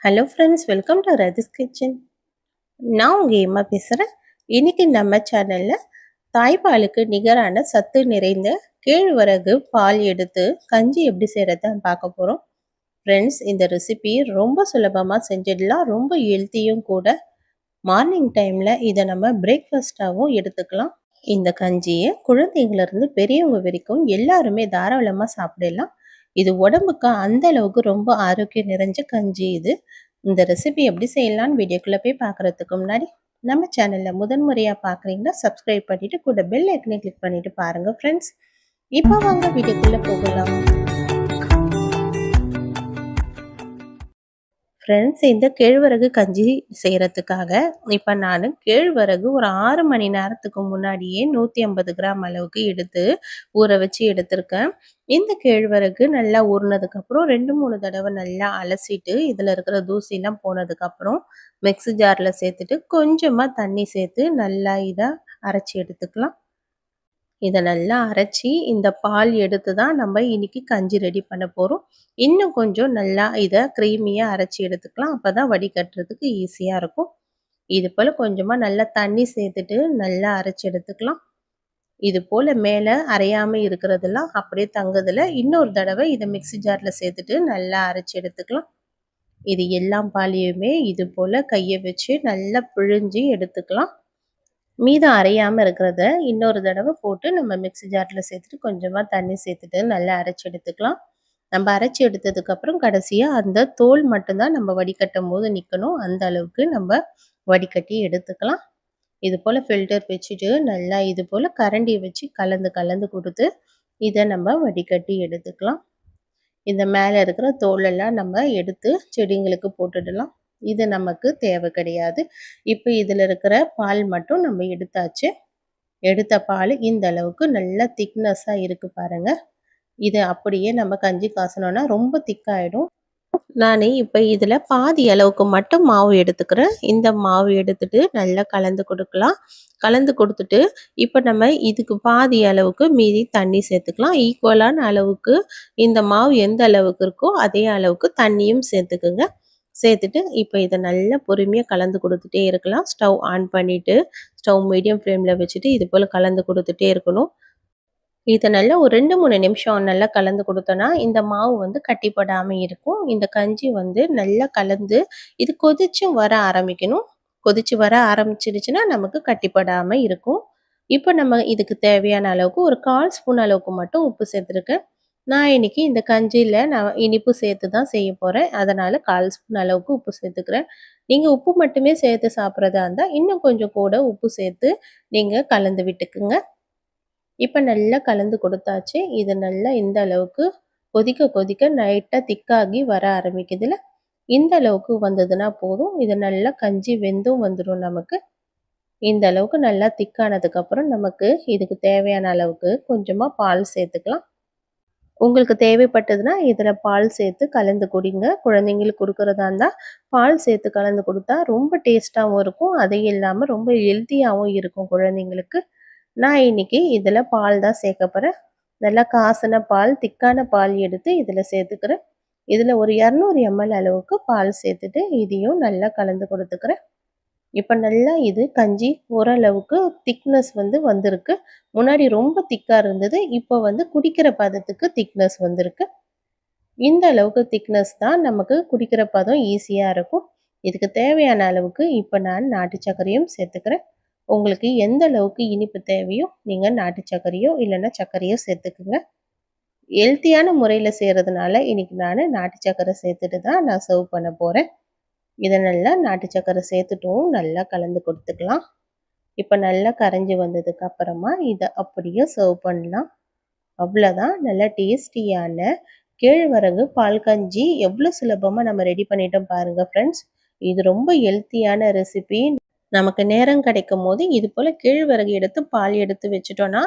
Hello friends, welcome to Rathi's kitchen. நான் உங்கள் எம்மா பேசுகிறேன். இன்றைக்கி நம்ம சேனலில் தாய்ப்பாலுக்கு நிகரான சத்து நிறைந்த கேழ்வரகு பால் எடுத்து கஞ்சி எப்படி செய்கிறதான்னு பார்க்க போகிறோம். ஃப்ரெண்ட்ஸ், இந்த ரெசிபி ரொம்ப சுலபமாக செஞ்சிடலாம், ரொம்ப ஹெல்த்தியும் கூட. மார்னிங் டைமில் இதை நம்ம பிரேக்ஃபாஸ்ட்டாகவும் எடுத்துக்கலாம். இந்த கஞ்சியை குழந்தைங்கள்லேருந்து பெரியவங்க வரைக்கும் எல்லாருமே தாராளமாக சாப்பிடலாம். இது உடம்புக்கு அந்த அளவுக்கு ரொம்ப ஆரோக்கியம் நிறைஞ்ச கஞ்சி இது. இந்த ரெசிபி எப்படி செய்யலான்னு வீடியோக்குள்ளே போய் பார்க்குறதுக்கு முன்னாடி நம்ம சேனலில் முதன்முறையாக பார்க்குறீங்கன்னா சப்ஸ்கிரைப் பண்ணிவிட்டு கூட பெல் ஐக்கனை கிளிக் பண்ணிவிட்டு பாருங்கள் ஃப்ரெண்ட்ஸ். இப்போ வாங்க வீடியோக்குள்ளே போகலாம். ஃப்ரெண்ட்ஸ், இந்த கேழ்வரகு கஞ்சி செய்கிறதுக்காக இப்போ நான் கேழ்வரகு ஒரு 6 மணி நேரத்துக்கு முன்னாடியே 150 கிராம் அளவுக்கு எடுத்து ஊற வச்சு எடுத்திருக்கேன். இந்த கேழ்வரகு நல்லா ஊறினதுக்கப்புறம் 2-3 தடவை நல்லா அலசிட்டு இதில் இருக்கிற தூசிலாம் போனதுக்கப்புறம் மிக்ஸி ஜாரில் சேர்த்துட்டு கொஞ்சமாக தண்ணி சேர்த்து நல்லா இதை அரைச்சி எடுத்துக்கலாம். இதை நல்லா அரைச்சி இந்த பால் எடுத்து தான் நம்ம இன்னைக்கு கஞ்சி ரெடி பண்ண போகிறோம். இன்னும் கொஞ்சம் நல்லா இதை க்ரீமியாக அரைச்சி எடுத்துக்கலாம். அப்போ தான் வடிகட்டுறதுக்கு ஈஸியாக இருக்கும். இது போல் கொஞ்சமாக நல்லா தண்ணி சேர்த்துட்டு நல்லா அரைச்சி எடுத்துக்கலாம். இது போல் மேலே அரையாமல் இருக்கிறதெல்லாம் அப்படியே தங்குதில் இன்னொரு தடவை இதை மிக்ஸி ஜாரில் சேர்த்துட்டு நல்லா அரைச்சி எடுத்துக்கலாம். இது எல்லாம் பாலையுமே இது போல் கையை வச்சு நல்லா பிழிஞ்சு எடுத்துக்கலாம். மீதம் அரையாமல் இருக்கிறத இன்னொரு தடவை போட்டு நம்ம மிக்ஸி ஜாரில் சேர்த்துட்டு கொஞ்சமாக தண்ணி சேர்த்துட்டு நல்லா அரைச்சி எடுத்துக்கலாம். நம்ம அரைச்சி எடுத்ததுக்கப்புறம் கடைசியாக அந்த தோல் மட்டும்தான் நம்ம வடிகட்டும் போது நிற்கணும். அந்த அளவுக்கு நம்ம வடிகட்டி எடுத்துக்கலாம். இது போல் ஃபில்டர் வச்சுட்டு நல்லா இது போல் கரண்டி வச்சு கலந்து கொடுத்து இதை நம்ம வடிகட்டி எடுத்துக்கலாம். இந்த மேலே இருக்கிற தோலெல்லாம் நம்ம எடுத்து செடிங்களுக்கு போட்டுடலாம். இது நமக்கு தேவை கிடையாது. இப்போ இதில் இருக்கிற பால் மட்டும் நம்ம எடுத்தாச்சு. எடுத்த பால் இந்த அளவுக்கு நல்லா திக்னஸ்ஸாக இருக்குது பாருங்கள். இது அப்படியே நம்ம கஞ்சி காசணும்னா ரொம்ப திக்காயிடும். நான் இப்போ இதில் பாதி அளவுக்கு மட்டும் மாவு எடுத்துக்கிறேன். இந்த மாவு எடுத்துட்டு நல்லா கலந்து கொடுக்கலாம். கலந்து கொடுத்துட்டு இப்போ நம்ம இதுக்கு பாதி அளவுக்கு மீதி தண்ணி சேர்த்துக்கலாம். ஈக்குவலான அளவுக்கு இந்த மாவு எந்த அளவுக்கு இருக்கோ அதே அளவுக்கு தண்ணியும் சேர்த்துக்குங்க. சேர்த்துட்டு இப்போ இதை நல்லா பொறுமையாக கலந்து கொடுத்துட்டே இருக்கலாம். ஸ்டவ் ஆன் பண்ணிவிட்டு ஸ்டவ் மீடியம் ஃப்ளேமில் வச்சுட்டு இது போல் கலந்து கொடுத்துட்டே இருக்கணும். இதை நல்லா ஒரு 2-3 நிமிஷம் நல்லா கலந்து கொடுத்தோன்னா இந்த மாவு வந்து கட்டிப்படாமல் இருக்கும். இந்த கஞ்சி வந்து நல்லா கலந்து இது கொதிச்சும் வர ஆரம்பிக்கணும். கொதிச்சு வர ஆரம்பிச்சிடுச்சுன்னா நமக்கு கட்டிப்படாமல் இருக்கும். இப்போ நம்ம இதுக்கு தேவையான அளவுக்கு ஒரு 1/4 ஸ்பூன் அளவுக்கு மட்டும் உப்பு சேர்த்துருக்கேன். நான் இன்னைக்கு இந்த கஞ்சியில் நான் இனிப்பு சேர்த்து தான் செய்ய போகிறேன். அதனால் 1/4 ஸ்பூன் அளவுக்கு உப்பு சேர்த்துக்கிறேன். நீங்கள் உப்பு மட்டுமே சேர்த்து சாப்பிட்றதா இருந்தால் இன்னும் கொஞ்சம் கூட உப்பு சேர்த்து நீங்கள் கலந்து விட்டுக்குங்க. இப்போ நல்லா கலந்து கொடுத்தாச்சு. இது நல்லா இந்த அளவுக்கு கொதிக்க கொதிக்க லைட்டாக திக்காகி வர ஆரம்பிக்குதுல, இந்த அளவுக்கு வந்ததுன்னா போதும். இது நல்லா கஞ்சி வெந்தும் வந்துடும் நமக்கு. இந்த அளவுக்கு நல்லா திக்கானதுக்கப்புறம் நமக்கு இதுக்கு தேவையான அளவுக்கு கொஞ்சமாக பால் சேர்த்துக்கலாம். உங்களுக்கு தேவைப்பட்டதுன்னா இதில் பால் சேர்த்து கலந்து குடிங்க. குழந்தைங்களுக்கு கொடுக்குறதா இருந்தால் பால் சேர்த்து கலந்து கொடுத்தா ரொம்ப டேஸ்ட்டாகவும் இருக்கும். அது இல்லாமல் ரொம்ப ஹெல்த்தியாகவும் இருக்கும் குழந்தைங்களுக்கு. நான் இன்னைக்கு இதில் பால் தான் சேர்க்க போகிறேன். நல்லா காசின பால், திக்கான பால் எடுத்து இதில் சேர்த்துக்கிறேன். இதில் ஒரு 200 ml அளவுக்கு பால் சேர்த்துட்டு இதையும் நல்லா கலந்து கொடுத்துக்கிறேன். இப்போ நல்லா இது கஞ்சி ஓரளவுக்கு திக்னஸ் வந்து வந்திருக்கு. முன்னாடி ரொம்ப திக்காக இருந்தது. இப்போ வந்து குடிக்கிற பதத்துக்கு திக்னஸ் வந்திருக்கு. இந்த அளவுக்கு திக்னஸ் தான் நமக்கு குடிக்கிற பதம் ஈஸியாக இருக்கும். இதுக்கு தேவையான அளவுக்கு இப்போ நான் நாட்டு சர்க்கரையும் சேர்த்துக்கிறேன். உங்களுக்கு எந்த அளவுக்கு இனிப்பு தேவையோ நீங்கள் நாட்டு சர்க்கரையோ இல்லைன்னா சர்க்கரையோ சேர்த்துக்குங்க. ஹெல்த்தியான முறையில் செய்கிறதுனால இன்றைக்கி நான் நாட்டு சர்க்கரை சேர்த்துட்டு தான் நான் சர்வ் பண்ண போகிறேன். இதை நல்லா நாட்டு சர்க்கரை சேர்த்துட்டும் நல்லா கலந்து கொடுத்துக்கலாம். இப்போ நல்லா கரைஞ்சி வந்ததுக்கு அப்புறமா இதை அப்படியே சர்வ் பண்ணலாம். அவ்வளோதான். நல்லா டேஸ்டியான கேழ்வரகு பால் கஞ்சி எவ்வளோ சுலபமாக நம்ம ரெடி பண்ணிட்டோம் பாருங்கள் ஃப்ரெண்ட்ஸ். இது ரொம்ப ஹெல்த்தியான ரெசிபி. நமக்கு நேரம் கிடைக்கும் போது இது போல் கேழ்வரகு எடுத்து பால் எடுத்து வச்சுட்டோன்னா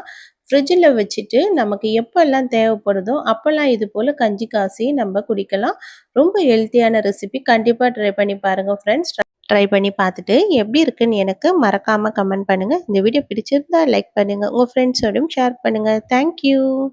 ஃப்ரிட்ஜில் வச்சுட்டு நமக்கு எப்போல்லாம் தேவைப்படுதோ அப்போல்லாம் இது போல் கஞ்சி காசி நம்ம குடிக்கலாம். ரொம்ப ஹெல்த்தியான ரெசிபி. கண்டிப்பாக ட்ரை பண்ணி பாருங்கள் ஃப்ரெண்ட்ஸ். ட்ரை பண்ணி பார்த்துட்டு எப்படி இருக்குன்னு எனக்கு மறக்காமல் கமெண்ட் பண்ணுங்கள். இந்த வீடியோ பிடிச்சிருந்தா லைக் பண்ணுங்கள். உங்கள் ஃப்ரெண்ட்ஸோடையும் ஷேர் பண்ணுங்கள். தேங்க்யூ.